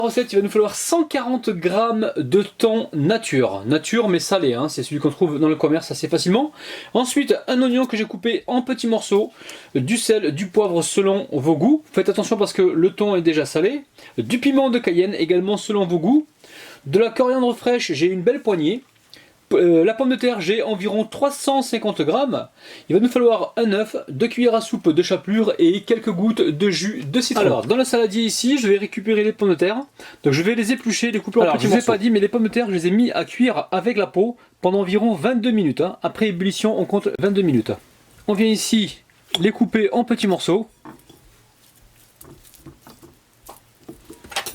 Recette, il va nous falloir 140 g de thon nature. Nature mais salé, hein, c'est celui qu'on trouve dans le commerce assez facilement. Ensuite, un oignon que j'ai coupé en petits morceaux, du sel, du poivre selon vos goûts. Faites attention parce que le thon est déjà salé. Du piment de Cayenne également selon vos goûts. De la coriandre fraîche, j'ai une belle poignée. La pomme de terre, j'ai environ 350 g. Il va nous falloir un œuf, 2 cuillères à soupe de chapelure et quelques gouttes de jus de citron. Alors, dans le saladier ici, je vais récupérer les pommes de terre. Donc je vais les éplucher, les couper en petits morceaux. Je ne vous ai pas dit, mais les pommes de terre, je les ai mis à cuire avec la peau pendant environ 22 minutes. Hein. Après ébullition, on compte 22 minutes. On vient ici les couper en petits morceaux.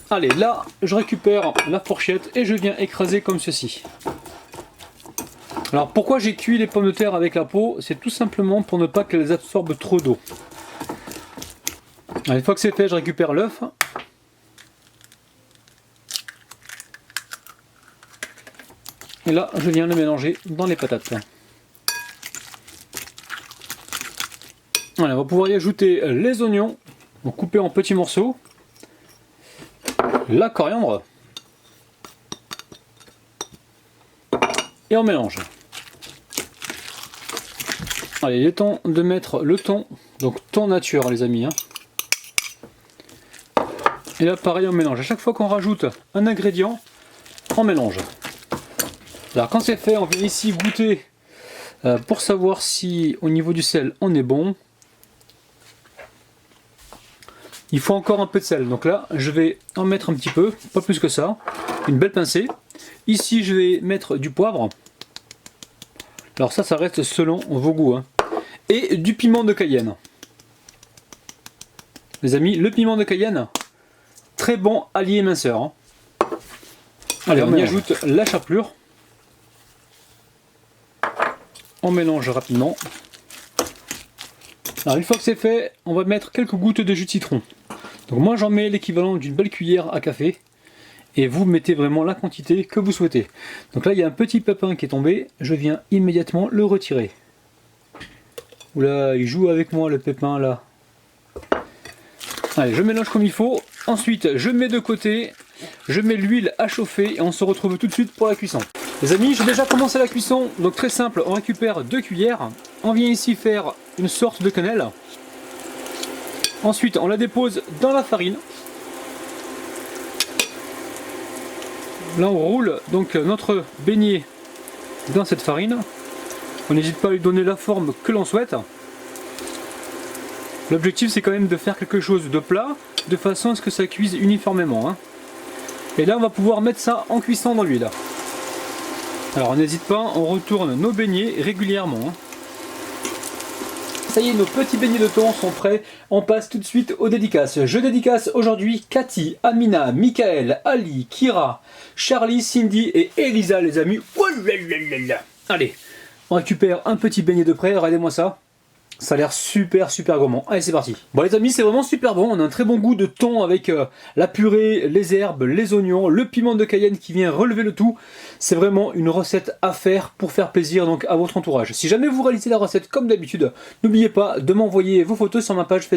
Allez, là, je récupère la fourchette et je viens écraser comme ceci. Alors pourquoi j'ai cuit les pommes de terre avec la peau? C'est tout simplement pour ne pas qu'elles absorbent trop d'eau. Une fois que c'est fait, je récupère l'œuf. Et là, je viens le mélanger dans les patates. Voilà, on va pouvoir y ajouter les oignons, donc coupés en petits morceaux, la coriandre, et on mélange. Allez, il est temps de mettre le thon, donc thon nature les amis. Hein. Et là pareil on mélange. À chaque fois qu'on rajoute un ingrédient, on mélange. Alors quand c'est fait, on vient ici goûter pour savoir si au niveau du sel on est bon. Il faut encore un peu de sel, donc là je vais en mettre un petit peu, pas plus que ça, une belle pincée. Ici je vais mettre du poivre. Alors ça reste selon vos goûts. Hein. Et du piment de Cayenne. Les amis, le piment de Cayenne, très bon allié minceur. Hein. Allez, on y ajoute la chapelure. On mélange rapidement. Alors une fois que c'est fait, on va mettre quelques gouttes de jus de citron. Donc moi j'en mets l'équivalent d'une belle cuillère à café. Et vous mettez vraiment la quantité que vous souhaitez. Donc là il y a un petit pépin qui est tombé, je viens immédiatement le retirer. Oula, il joue avec moi le pépin là. Allez, je mélange comme il faut. Ensuite je mets de côté, je mets l'huile à chauffer et on se retrouve tout de suite pour la cuisson. Les amis, j'ai déjà commencé la cuisson, donc très simple, on récupère 2 cuillères. On vient ici faire une sorte de quenelle. Ensuite on la dépose dans la farine. Là on roule donc notre beignet dans cette farine. On n'hésite pas à lui donner la forme que l'on souhaite. L'objectif c'est quand même de faire quelque chose de plat, de façon à ce que ça cuise uniformément. Hein. Et là on va pouvoir mettre ça en cuisson dans l'huile. Alors on n'hésite pas, on retourne nos beignets régulièrement. Hein. Ça y est, nos petits beignets de thon sont prêts. On passe tout de suite aux dédicaces. Je dédicace aujourd'hui Cathy, Amina, Michael, Ali, Kira, Charlie, Cindy et Elisa les amis. Allez, on récupère un petit beignet de près, regardez-moi ça. Ça a l'air super gourmand. Allez c'est parti. Bon les amis, c'est vraiment super bon. On a un très bon goût de thon avec la purée, les herbes, les oignons, le piment de Cayenne qui vient relever le tout. C'est vraiment une recette à faire pour faire plaisir donc à votre entourage. Si jamais vous réalisez la recette comme d'habitude, n'oubliez pas de m'envoyer vos photos sur ma page Facebook.